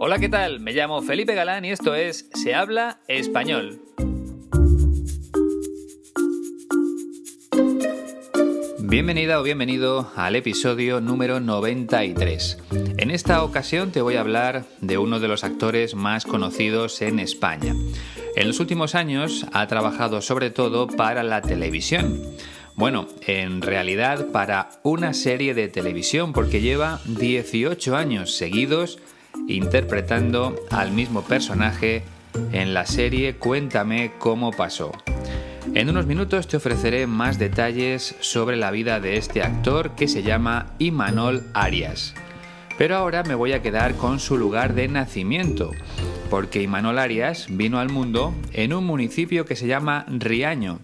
Hola, ¿qué tal? Me llamo Felipe Galán y esto es Se habla español. Bienvenida o bienvenido al episodio número 93. En esta ocasión te voy a hablar de uno de los actores más conocidos en España. En los últimos años ha trabajado sobre todo para la televisión. Bueno, en realidad para una serie de televisión, porque lleva 18 años seguidos interpretando al mismo personaje en la serie Cuéntame cómo pasó. En unos minutos te ofreceré más detalles sobre la vida de este actor que se llama Imanol Arias. Pero ahora me voy a quedar con su lugar de nacimiento, porque Imanol Arias vino al mundo en un municipio que se llama Riaño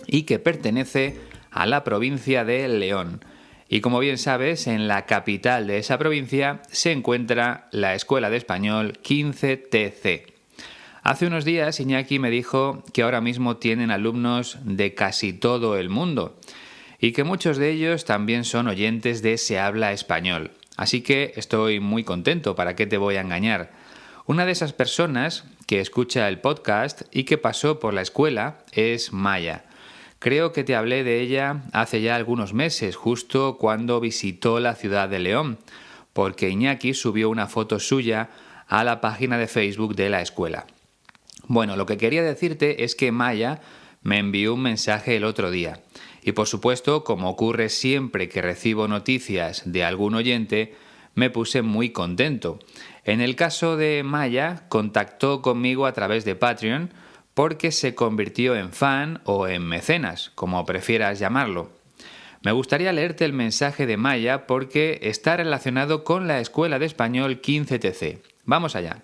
y que pertenece a la provincia de León. Y como bien sabes, en la capital de esa provincia se encuentra la Escuela de Español 15TC. Hace unos días Iñaki me dijo que ahora mismo tienen alumnos de casi todo el mundo y que muchos de ellos también son oyentes de Se habla español. Así que estoy muy contento, ¿para qué te voy a engañar? Una de esas personas que escucha el podcast y que pasó por la escuela es Maya. Creo que te hablé de ella hace ya algunos meses, justo cuando visitó la ciudad de León, porque Iñaki subió una foto suya a la página de Facebook de la escuela. Bueno, lo que quería decirte es que Maya me envió un mensaje el otro día. Y por supuesto, como ocurre siempre que recibo noticias de algún oyente, me puse muy contento. En el caso de Maya, contactó conmigo a través de Patreon porque se convirtió en fan o en mecenas, como prefieras llamarlo. Me gustaría leerte el mensaje de Maya porque está relacionado con la Escuela de Español 15TC. Vamos allá.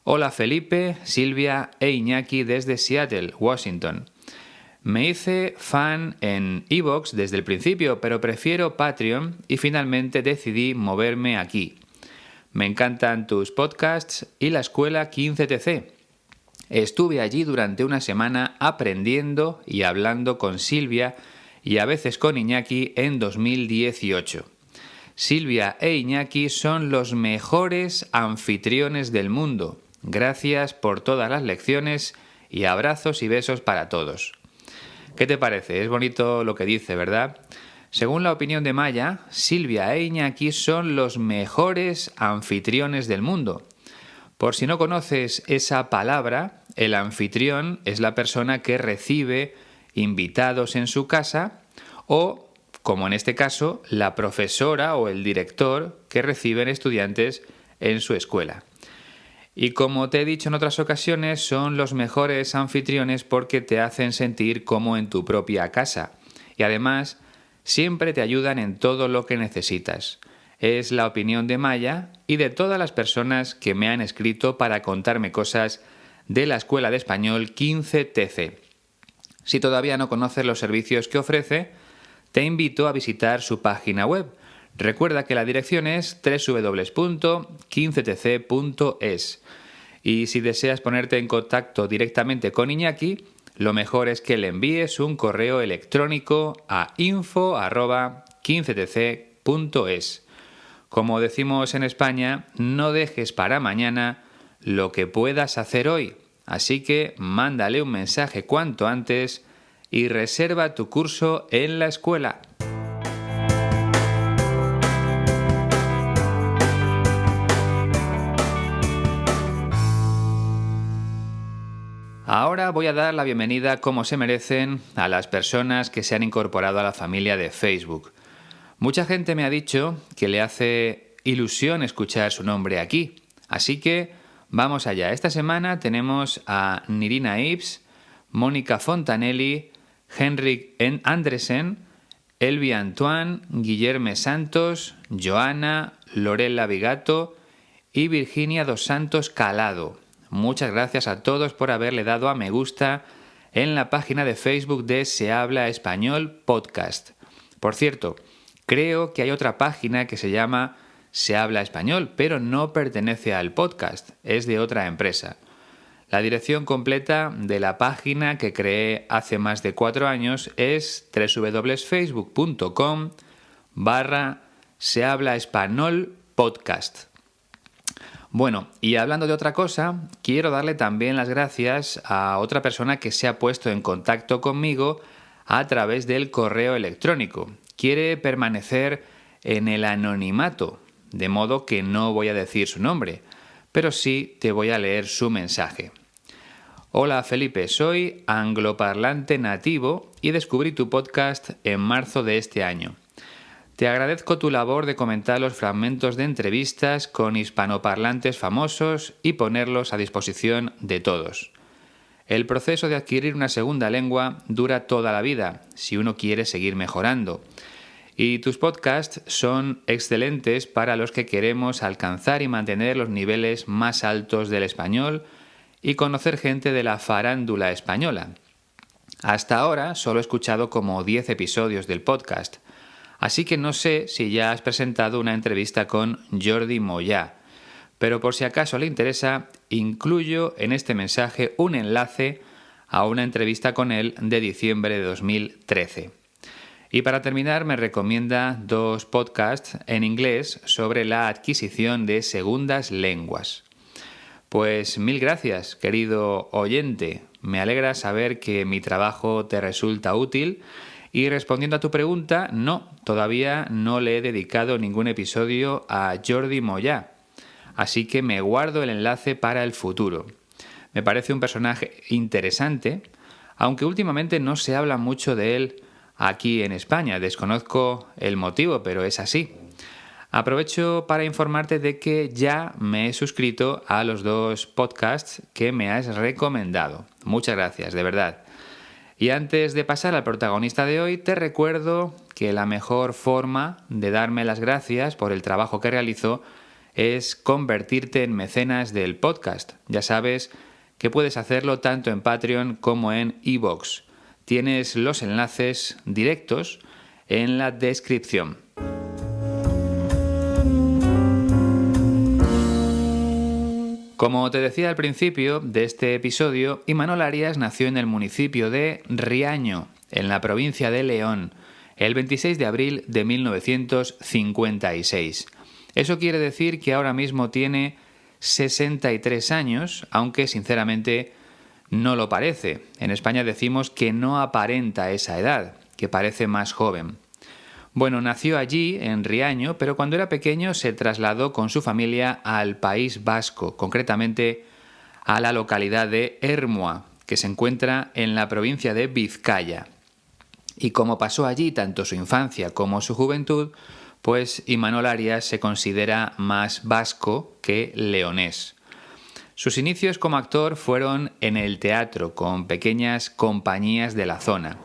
Hola Felipe, Silvia e Iñaki desde Seattle, Washington. Me hice fan en iVoox desde el principio, pero prefiero Patreon y finalmente decidí moverme aquí. Me encantan tus podcasts y la escuela 15TC. Estuve allí durante una semana aprendiendo y hablando con Silvia y a veces con Iñaki en 2018. Silvia e Iñaki son los mejores anfitriones del mundo. Gracias por todas las lecciones y abrazos y besos para todos. ¿Qué te parece? Es bonito lo que dice, ¿verdad? Según la opinión de Maya, Silvia e Iñaki son los mejores anfitriones del mundo. Por si no conoces esa palabra, el anfitrión es la persona que recibe invitados en su casa o, como en este caso, la profesora o el director que reciben estudiantes en su escuela. Y como te he dicho en otras ocasiones, son los mejores anfitriones porque te hacen sentir como en tu propia casa. Y además, siempre te ayudan en todo lo que necesitas. Es la opinión de Maya y de todas las personas que me han escrito para contarme cosas de la Escuela de Español 15TC. Si todavía no conoces los servicios que ofrece, te invito a visitar su página web. Recuerda que la dirección es www.15tc.es. Y si deseas ponerte en contacto directamente con Iñaki, lo mejor es que le envíes un correo electrónico a info@15tc.es. Como decimos en España, no dejes para mañana lo que puedas hacer hoy. Así que mándale un mensaje cuanto antes y reserva tu curso en la escuela. Ahora voy a dar la bienvenida, como se merecen, a las personas que se han incorporado a la familia de Facebook. Mucha gente me ha dicho que le hace ilusión escuchar su nombre aquí. Así que vamos allá. Esta semana tenemos a Nirina Ibs, Mónica Fontanelli, Henrik Andresen, Elvia Antoine, Guillerme Santos, Joana, Lorela Vigato y Virginia dos Santos Calado. Muchas gracias a todos por haberle dado a me gusta en la página de Facebook de Se habla español podcast. Por cierto, creo que hay otra página que se llama Se habla español, pero no pertenece al podcast, es de otra empresa. La dirección completa de la página que creé hace más de 4 años es www.facebook.com/Se habla español podcast. Bueno, y hablando de otra cosa, quiero darle también las gracias a otra persona que se ha puesto en contacto conmigo a través del correo electrónico. Quiere permanecer en el anonimato, de modo que no voy a decir su nombre, pero sí te voy a leer su mensaje. Hola Felipe, soy angloparlante nativo y descubrí tu podcast en marzo de este año. Te agradezco tu labor de comentar los fragmentos de entrevistas con hispanoparlantes famosos y ponerlos a disposición de todos. El proceso de adquirir una segunda lengua dura toda la vida, si uno quiere seguir mejorando. Y tus podcasts son excelentes para los que queremos alcanzar y mantener los niveles más altos del español y conocer gente de la farándula española. Hasta ahora solo he escuchado como 10 episodios del podcast, así que no sé si ya has presentado una entrevista con Jordi Moyà, pero por si acaso le interesa, incluyo en este mensaje un enlace a una entrevista con él de diciembre de 2013. Y para terminar me recomienda 2 podcasts en inglés sobre la adquisición de segundas lenguas. Pues mil gracias, querido oyente. Me alegra saber que mi trabajo te resulta útil. Y respondiendo a tu pregunta, no, todavía no le he dedicado ningún episodio a Jordi Moyà. Así que me guardo el enlace para el futuro. Me parece un personaje interesante, aunque últimamente no se habla mucho de él aquí en España. Desconozco el motivo, pero es así. Aprovecho para informarte de que ya me he suscrito a los 2 podcasts que me has recomendado. Muchas gracias, de verdad. Y antes de pasar al protagonista de hoy, te recuerdo que la mejor forma de darme las gracias por el trabajo que realizo es convertirte en mecenas del podcast. Ya sabes que puedes hacerlo tanto en Patreon como en iVoox. Tienes los enlaces directos en la descripción. Como te decía al principio de este episodio, Imanol Arias nació en el municipio de Riaño, en la provincia de León, el 26 de abril de 1956. Eso quiere decir que ahora mismo tiene 63 años, aunque sinceramente no lo parece. En España decimos que no aparenta esa edad, que parece más joven. Bueno, nació allí, en Riaño, pero cuando era pequeño se trasladó con su familia al País Vasco, concretamente a la localidad de Ermua, que se encuentra en la provincia de Vizcaya. Y como pasó allí tanto su infancia como su juventud, pues Imanol Arias se considera más vasco que leonés. Sus inicios como actor fueron en el teatro, con pequeñas compañías de la zona.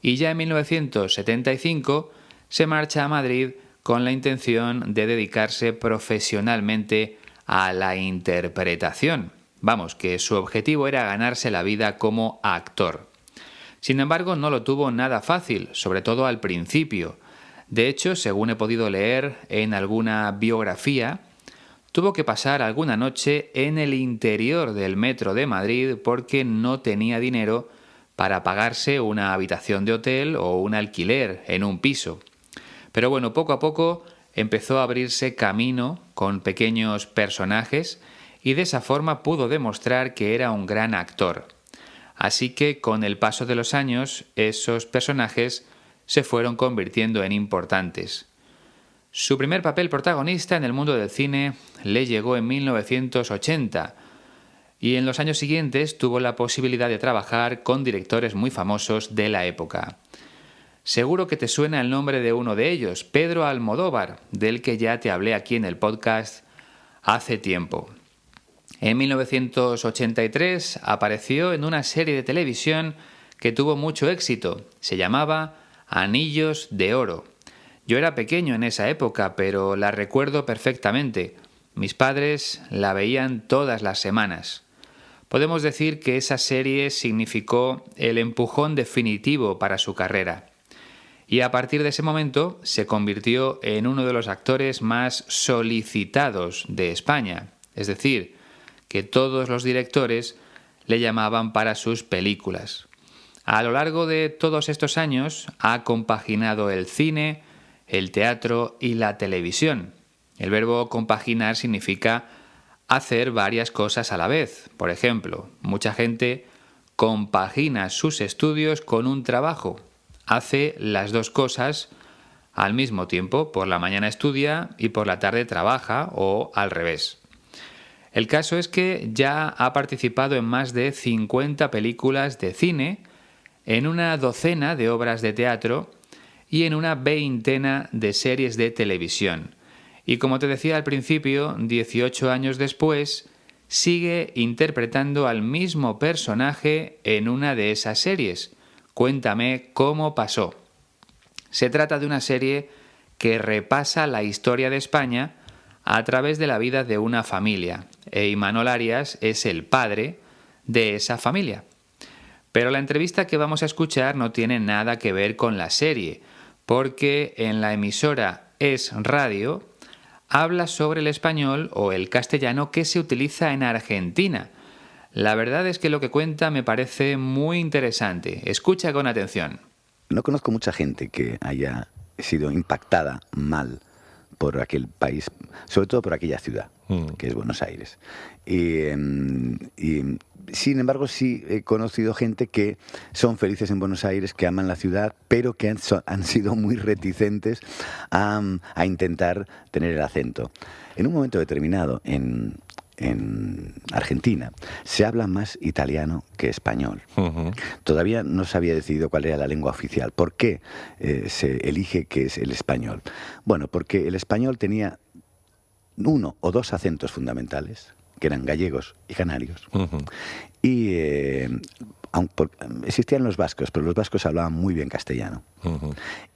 Y ya en 1975 se marcha a Madrid con la intención de dedicarse profesionalmente a la interpretación. Vamos, que su objetivo era ganarse la vida como actor. Sin embargo, no lo tuvo nada fácil, sobre todo al principio. De hecho, según he podido leer en alguna biografía, tuvo que pasar alguna noche en el interior del metro de Madrid porque no tenía dinero para pagarse una habitación de hotel o un alquiler en un piso. Pero bueno, poco a poco empezó a abrirse camino con pequeños personajes y de esa forma pudo demostrar que era un gran actor. Así que con el paso de los años, esos personajes se fueron convirtiendo en importantes. Su primer papel protagonista en el mundo del cine le llegó en 1980 y en los años siguientes tuvo la posibilidad de trabajar con directores muy famosos de la época. Seguro que te suena el nombre de uno de ellos, Pedro Almodóvar, del que ya te hablé aquí en el podcast hace tiempo. En 1983 apareció en una serie de televisión que tuvo mucho éxito. Se llamaba Anillos de Oro. Yo era pequeño en esa época, pero la recuerdo perfectamente. Mis padres la veían todas las semanas. Podemos decir que esa serie significó el empujón definitivo para su carrera. Y a partir de ese momento se convirtió en uno de los actores más solicitados de España. Es decir, que todos los directores le llamaban para sus películas. A lo largo de todos estos años ha compaginado el cine, el teatro y la televisión. El verbo compaginar significa hacer varias cosas a la vez. Por ejemplo, mucha gente compagina sus estudios con un trabajo. Hace las dos cosas al mismo tiempo. Por la mañana estudia y por la tarde trabaja, o al revés. El caso es que ya ha participado en más de 50 películas de cine, en una docena de obras de teatro y en una veintena de series de televisión. Y como te decía al principio, 18 años después, sigue interpretando al mismo personaje en una de esas series. Cuéntame cómo pasó. Se trata de una serie que repasa la historia de España a través de la vida de una familia, e Imanol Arias es el padre de esa familia. Pero la entrevista que vamos a escuchar no tiene nada que ver con la serie, porque en la emisora Es Radio habla sobre el español o el castellano que se utiliza en Argentina. La verdad es que lo que cuenta me parece muy interesante. Escucha con atención. No conozco mucha gente que haya sido impactada mal por aquel país, sobre todo por aquella ciudad, que es Buenos Aires. Y sin embargo, sí he conocido gente que son felices en Buenos Aires, que aman la ciudad, pero que han sido muy reticentes a intentar tener el acento. En un momento determinado, en Argentina, se habla más italiano que español. Todavía no se había decidido cuál era la lengua oficial. ¿Por qué se elige que es el español? Bueno, porque el español tenía uno o dos acentos fundamentales, que eran gallegos y canarios. Y existían los vascos, pero los vascos hablaban muy bien castellano.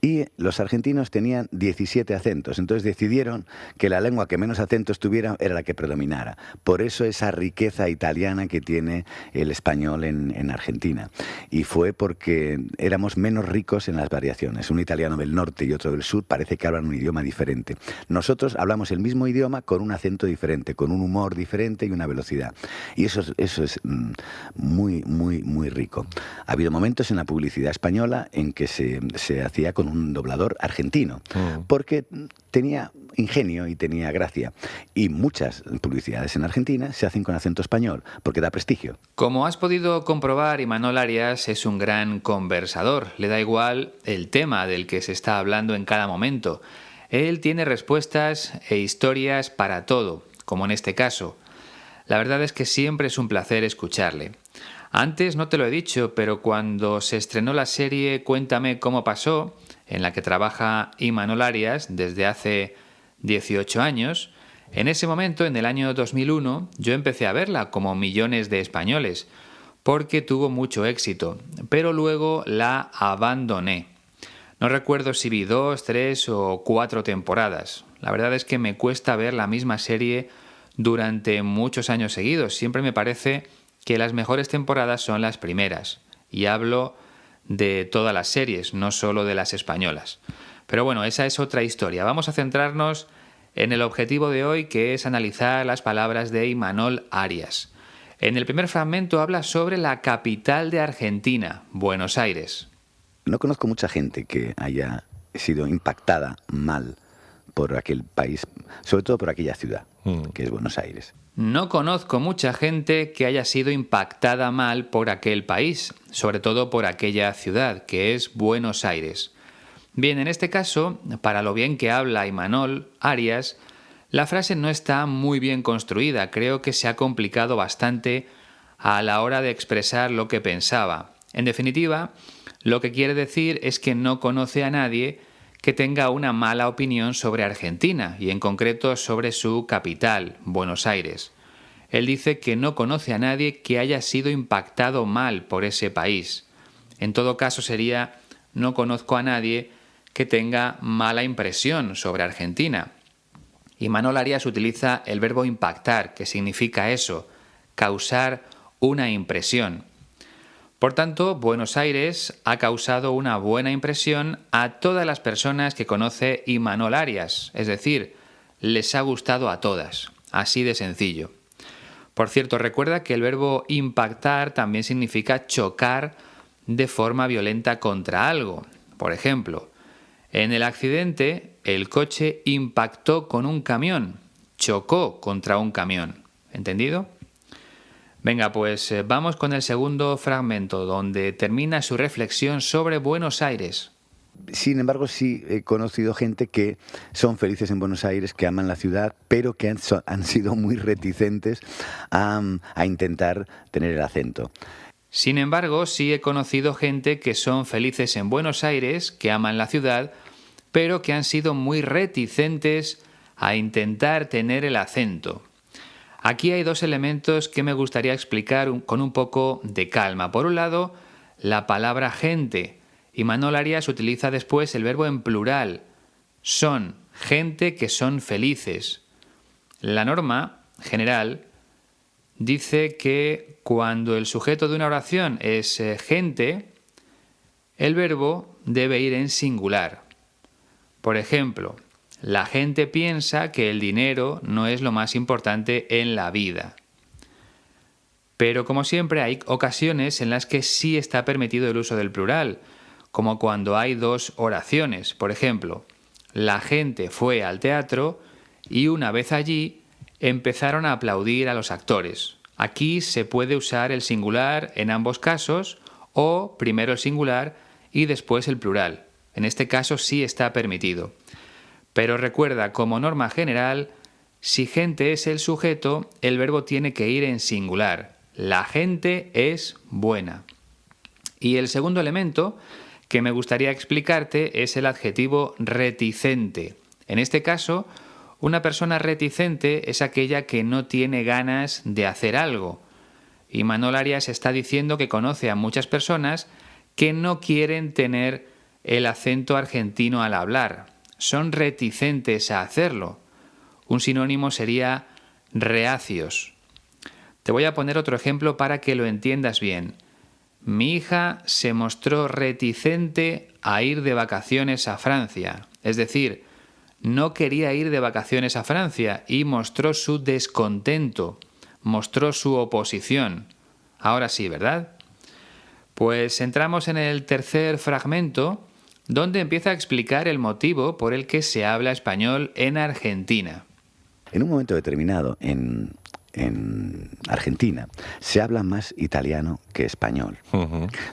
Y los argentinos tenían 17 acentos, entonces decidieron que la lengua que menos acentos tuviera era la que predominara. Por eso esa riqueza italiana que tiene el español en Argentina. Y fue porque éramos menos ricos en las variaciones. Un italiano del norte y otro del sur parece que hablan un idioma diferente. Nosotros hablamos el mismo idioma con un acento diferente, con un humor diferente y una velocidad. Y eso es muy, muy, muy rico. Ha habido momentos en la publicidad española en que se hacía con un doblador argentino, porque tenía ingenio y tenía gracia. Y muchas publicidades en Argentina se hacen con acento español, porque da prestigio. Como has podido comprobar, Imanol Arias es un gran conversador. Le da igual el tema del que se está hablando en cada momento. Él tiene respuestas e historias para todo, como en este caso. La verdad es que siempre es un placer escucharle. Antes no te lo he dicho, pero cuando se estrenó la serie Cuéntame cómo pasó, en la que trabaja Imanol Arias desde hace 18 años, en ese momento, en el año 2001, yo empecé a verla como millones de españoles, porque tuvo mucho éxito, pero luego la abandoné. No recuerdo si vi 2, 3 o 4 temporadas. La verdad es que me cuesta ver la misma serie durante muchos años seguidos. Siempre me parece que las mejores temporadas son las primeras. Y hablo de todas las series, no solo de las españolas. Pero bueno, esa es otra historia. Vamos a centrarnos en el objetivo de hoy, que es analizar las palabras de Imanol Arias. En el primer fragmento habla sobre la capital de Argentina, Buenos Aires. No conozco mucha gente que haya sido impactada mal por aquel país, sobre todo por aquella ciudad, que es Buenos Aires. No conozco mucha gente que haya sido impactada mal por aquel país, sobre todo por aquella ciudad, que es Buenos Aires. Bien, en este caso, para lo bien que habla Imanol Arias, la frase no está muy bien construida. Creo que se ha complicado bastante a la hora de expresar lo que pensaba. En definitiva, lo que quiere decir es que no conoce a nadie que tenga una mala opinión sobre Argentina, y en concreto sobre su capital, Buenos Aires. Él dice que no conoce a nadie que haya sido impactado mal por ese país. En todo caso sería: no conozco a nadie que tenga mala impresión sobre Argentina. Imanol Arias utiliza el verbo impactar, que significa eso, causar una impresión. Por tanto, Buenos Aires ha causado una buena impresión a todas las personas que conoce Imanol Arias, es decir, les ha gustado a todas, así de sencillo. Por cierto, recuerda que el verbo impactar también significa chocar de forma violenta contra algo. Por ejemplo, en el accidente, el coche impactó con un camión, chocó contra un camión. ¿Entendido? Venga, pues vamos con el segundo fragmento, donde termina su reflexión sobre Buenos Aires. Sin embargo, sí he conocido gente que son felices en Buenos Aires, que aman la ciudad, pero que han sido muy reticentes a intentar tener el acento. Sin embargo, sí he conocido gente que son felices en Buenos Aires, que aman la ciudad, pero que han sido muy reticentes a intentar tener el acento. Aquí hay dos elementos que me gustaría explicar con un poco de calma. Por un lado, la palabra gente. Y Manol Arias utiliza después el verbo en plural. Son gente que son felices. La norma general dice que cuando el sujeto de una oración es gente, el verbo debe ir en singular. Por ejemplo, la gente piensa que el dinero no es lo más importante en la vida. Pero como siempre hay ocasiones en las que sí está permitido el uso del plural, como cuando hay dos oraciones. Por ejemplo, la gente fue al teatro y una vez allí empezaron a aplaudir a los actores. Aquí se puede usar el singular en ambos casos o primero el singular y después el plural. En este caso sí está permitido. Pero recuerda, como norma general, si gente es el sujeto, el verbo tiene que ir en singular. La gente es buena. Y el segundo elemento que me gustaría explicarte es el adjetivo reticente. En este caso, una persona reticente es aquella que no tiene ganas de hacer algo. Y Manol Arias está diciendo que conoce a muchas personas que no quieren tener el acento argentino al hablar. Son reticentes a hacerlo. Un sinónimo sería reacios. Te voy a poner otro ejemplo para que lo entiendas bien. Mi hija se mostró reticente a ir de vacaciones a Francia. Es decir, no quería ir de vacaciones a Francia y mostró su descontento, mostró su oposición. Ahora sí, ¿verdad? Pues entramos en el tercer fragmento, donde empieza a explicar el motivo por el que se habla español en Argentina. En un momento determinado, en Argentina, se habla más italiano que español.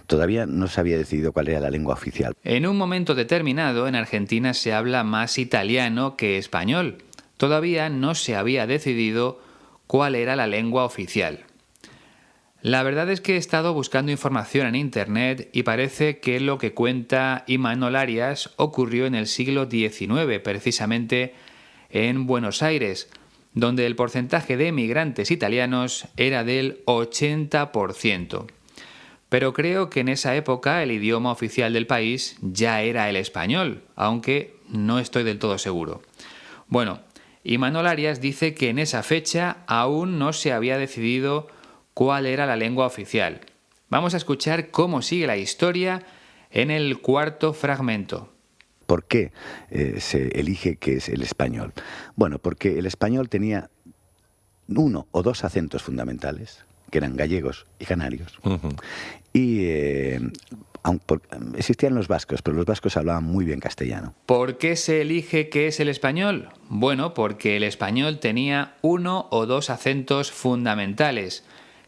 Todavía no se había decidido cuál era la lengua oficial. En un momento determinado, en Argentina se habla más italiano que español. Todavía no se había decidido cuál era la lengua oficial. La verdad es que he estado buscando información en Internet y parece que lo que cuenta Imanol Arias ocurrió en el siglo XIX, precisamente en Buenos Aires, donde el porcentaje de emigrantes italianos era del 80%. Pero creo que en esa época el idioma oficial del país ya era el español, aunque no estoy del todo seguro. Bueno, Imanol Arias dice que en esa fecha aún no se había decidido cuál era la lengua oficial. Vamos a escuchar cómo sigue la historia en el cuarto fragmento. ¿Por qué se elige que es el español? Bueno, porque el español tenía uno o dos acentos fundamentales, que eran gallegos y canarios. Y existían los vascos, pero los vascos hablaban muy bien castellano. ¿Por qué se elige que es el español? Bueno, porque el español tenía uno o dos acentos fundamentales,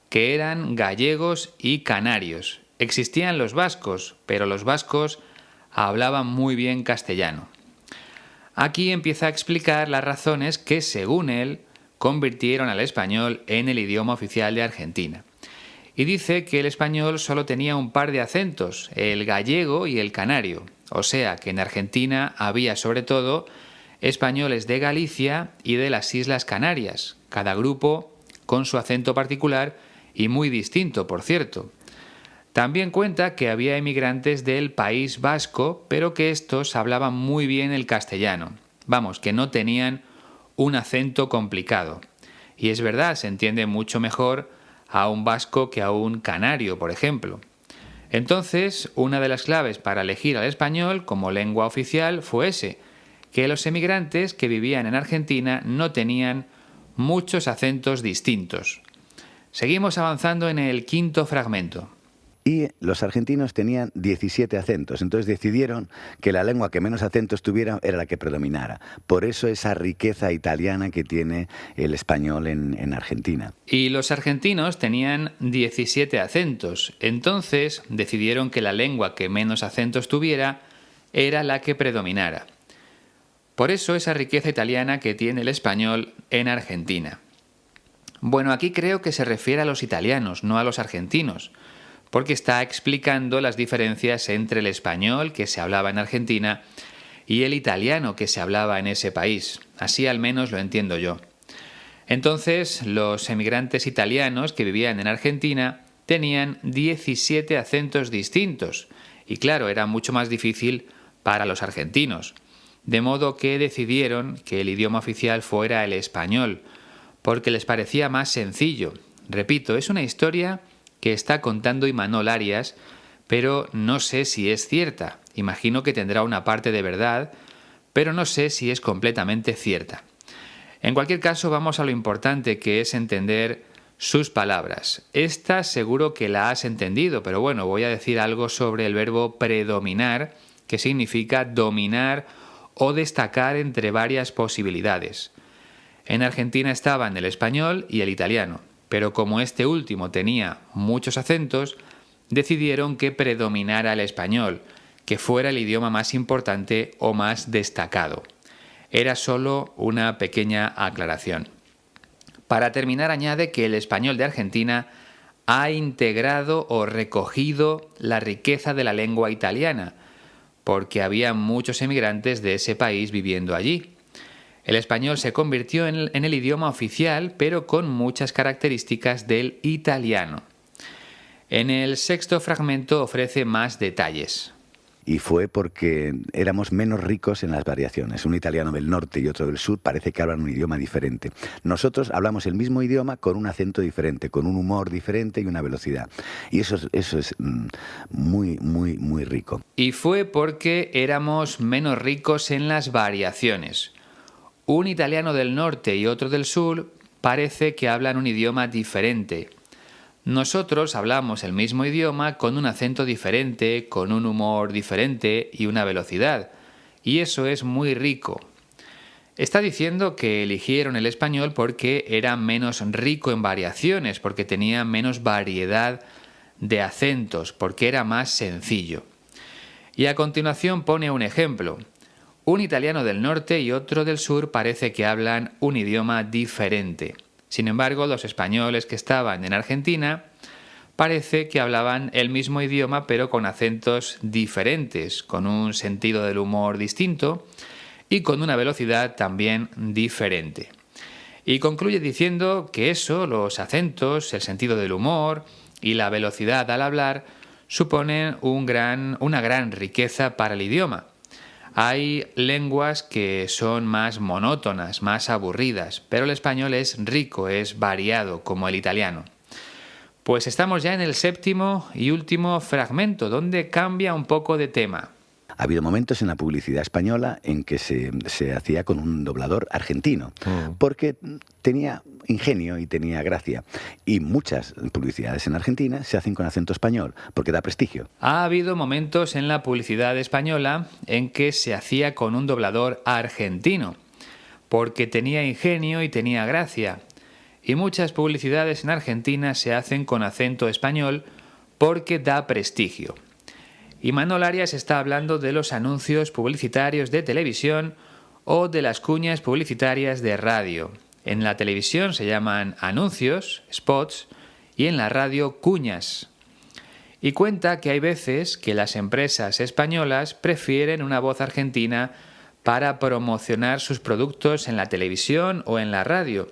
que eran gallegos y canarios. Existían los vascos, pero los vascos hablaban muy bien castellano. Aquí empieza a explicar las razones que, según él, convirtieron al español en el idioma oficial de Argentina. Y dice que el español solo tenía un par de acentos, el gallego y el canario. O sea que en Argentina había sobre todo españoles de Galicia y de las Islas Canarias, cada grupo con su acento particular y muy distinto, por cierto. También cuenta que había emigrantes del País Vasco, pero que estos hablaban muy bien el castellano. Vamos, que no tenían un acento complicado. Y es verdad, se entiende mucho mejor a un vasco que a un canario, por ejemplo. Entonces, una de las claves para elegir al español como lengua oficial fue ese, que los emigrantes que vivían en Argentina no tenían muchos acentos distintos. Seguimos avanzando en el quinto fragmento. Y los argentinos tenían 17 acentos, entonces decidieron que la lengua que menos acentos tuviera era la que predominara. Por eso esa riqueza italiana que tiene el español en Argentina. Y los argentinos tenían 17 acentos, entonces decidieron que la lengua que menos acentos tuviera era la que predominara. Por eso esa riqueza italiana que tiene el español en Argentina. Bueno, aquí creo que se refiere a los italianos, no a los argentinos, porque está explicando las diferencias entre el español que se hablaba en Argentina y el italiano que se hablaba en ese país. Así al menos lo entiendo yo. Entonces, los emigrantes italianos que vivían en Argentina tenían 17 acentos distintos y claro, era mucho más difícil para los argentinos. De modo que decidieron que el idioma oficial fuera el español, porque les parecía más sencillo. Repito, es una historia que está contando Imanol Arias, pero no sé si es cierta. Imagino que tendrá una parte de verdad, pero no sé si es completamente cierta. En cualquier caso, vamos a lo importante, que es entender sus palabras. Esta seguro que la has entendido, pero bueno, voy a decir algo sobre el verbo predominar, que significa dominar o destacar entre varias posibilidades. En Argentina estaban el español y el italiano, pero como este último tenía muchos acentos, decidieron que predominara el español, que fuera el idioma más importante o más destacado. Era solo una pequeña aclaración. Para terminar, añade que el español de Argentina ha integrado o recogido la riqueza de la lengua italiana, porque había muchos emigrantes de ese país viviendo allí. El español se convirtió en el idioma oficial, pero con muchas características del italiano. En el sexto fragmento ofrece más detalles. Y fue porque éramos menos ricos en las variaciones. Un italiano del norte y otro del sur parece que hablan un idioma diferente. Nosotros hablamos el mismo idioma con un acento diferente, con un humor diferente y una velocidad. Y eso es muy, muy, muy rico. Y fue porque éramos menos ricos en las variaciones. Un italiano del norte y otro del sur parece que hablan un idioma diferente. Nosotros hablamos el mismo idioma con un acento diferente, con un humor diferente y una velocidad. Y eso es muy rico. Está diciendo que eligieron el español porque era menos rico en variaciones, porque tenía menos variedad de acentos, porque era más sencillo. Y a continuación pone un ejemplo. Un italiano del norte y otro del sur parece que hablan un idioma diferente. Sin embargo, los españoles que estaban en Argentina parece que hablaban el mismo idioma pero con acentos diferentes, con un sentido del humor distinto y con una velocidad también diferente. Y concluye diciendo que eso, los acentos, el sentido del humor y la velocidad al hablar, suponen una gran riqueza para el idioma. Hay lenguas que son más monótonas, más aburridas, pero el español es rico, es variado, como el italiano. Pues estamos ya en el séptimo y último fragmento, donde cambia un poco de tema. Ha habido momentos en la publicidad española en que se hacía con un doblador argentino, porque tenía ingenio y tenía gracia. Y muchas publicidades en Argentina se hacen con acento español, porque da prestigio. Ha habido momentos en la publicidad española en que se hacía con un doblador argentino, porque tenía ingenio y tenía gracia. Y muchas publicidades en Argentina se hacen con acento español porque da prestigio. Imanol Arias está hablando de los anuncios publicitarios de televisión o de las cuñas publicitarias de radio. En la televisión se llaman anuncios, spots, y en la radio cuñas. Y cuenta que hay veces que las empresas españolas prefieren una voz argentina para promocionar sus productos en la televisión o en la radio,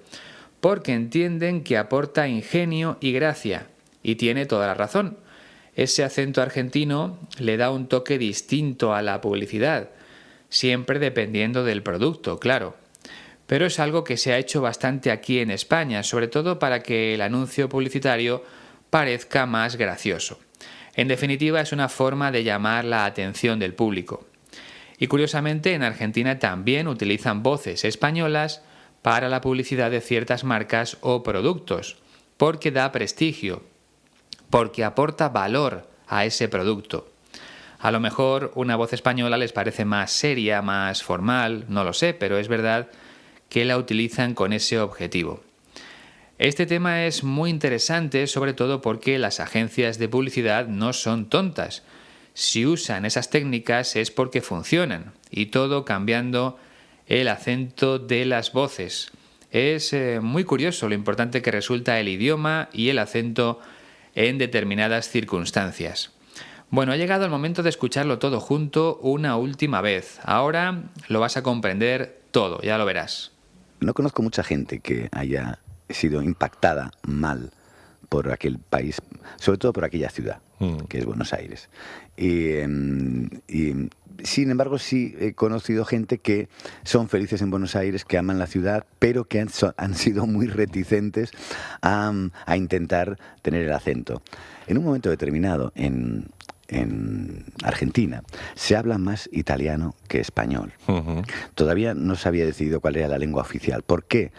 porque entienden que aporta ingenio y gracia, y tiene toda la razón. Ese acento argentino le da un toque distinto a la publicidad, siempre dependiendo del producto, claro. Pero es algo que se ha hecho bastante aquí en España, sobre todo para que el anuncio publicitario parezca más gracioso. En definitiva, es una forma de llamar la atención del público. Y curiosamente, en Argentina también utilizan voces españolas para la publicidad de ciertas marcas o productos, porque da prestigio. porque aporta valor a ese producto. A lo mejor una voz española les parece más seria, más formal, no lo sé, pero es verdad que la utilizan con ese objetivo. Este tema es muy interesante, sobre todo porque las agencias de publicidad no son tontas. Si usan esas técnicas es porque funcionan, y todo cambiando el acento de las voces. Es muy curioso lo importante que resulta el idioma y el acento en determinadas circunstancias. Bueno, ha llegado el momento de escucharlo todo junto una última vez. Ahora lo vas a comprender todo, ya lo verás. No conozco mucha gente que haya sido impactada mal por aquel país, sobre todo por aquella ciudad, que es Buenos Aires. Y sin embargo, sí he conocido gente que son felices en Buenos Aires, que aman la ciudad, pero que han sido muy reticentes a intentar tener el acento. En un momento determinado, en Argentina se habla más italiano que español. Todavía no se había decidido cuál era la lengua oficial. ¿Por qué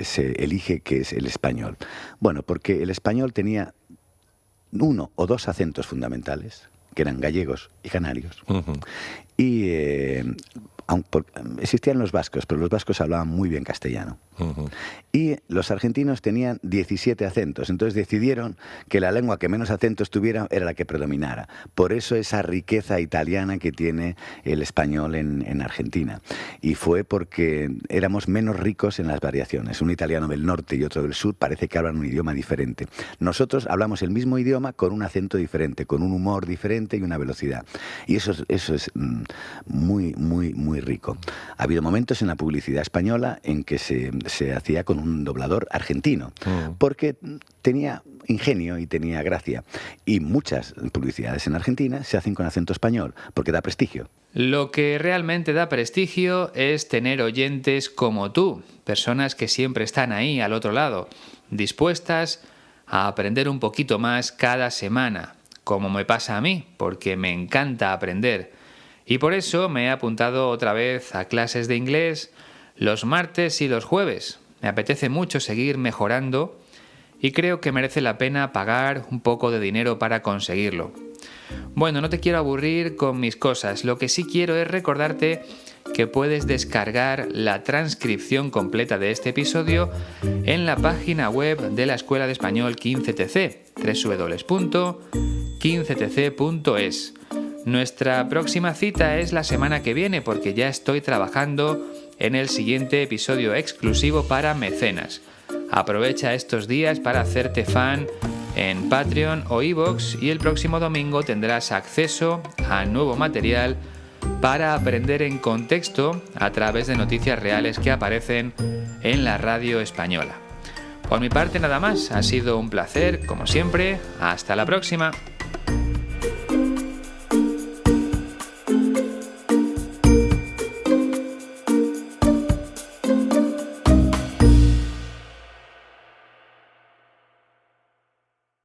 se elige que es el español? Bueno, porque el español tenía 1 o 2 acentos fundamentales, que eran gallegos y canarios. Y existían los vascos, pero los vascos hablaban muy bien castellano. Y los argentinos tenían 17 acentos, entonces decidieron que la lengua que menos acentos tuviera era la que predominara. Por eso esa riqueza italiana que tiene el español en Argentina. Y fue porque éramos menos ricos en las variaciones. Un italiano del norte y otro del sur parece que hablan un idioma diferente. Nosotros hablamos el mismo idioma con un acento diferente, con un humor diferente y una velocidad. Y eso es muy, muy, muy rico. Ha habido momentos en la publicidad española en que se hacía con un doblador argentino, porque tenía ingenio y tenía gracia. Y muchas publicidades en Argentina se hacen con acento español, porque da prestigio. Lo que realmente da prestigio es tener oyentes como tú, personas que siempre están ahí al otro lado, dispuestas a aprender un poquito más cada semana, como me pasa a mí, porque me encanta aprender. Y por eso me he apuntado otra vez a clases de inglés los martes y los jueves. Me apetece mucho seguir mejorando y creo que merece la pena pagar un poco de dinero para conseguirlo. Bueno, no te quiero aburrir con mis cosas. Lo que sí quiero es recordarte que puedes descargar la transcripción completa de este episodio en la página web de la Escuela de Español 15TC, www.15tc.es. Nuestra próxima cita es la semana que viene porque ya estoy trabajando en el siguiente episodio exclusivo para mecenas. Aprovecha estos días para hacerte fan en Patreon o iVoox y el próximo domingo tendrás acceso a nuevo material para aprender en contexto a través de noticias reales que aparecen en la radio española. Por mi parte nada más, ha sido un placer, como siempre, hasta la próxima.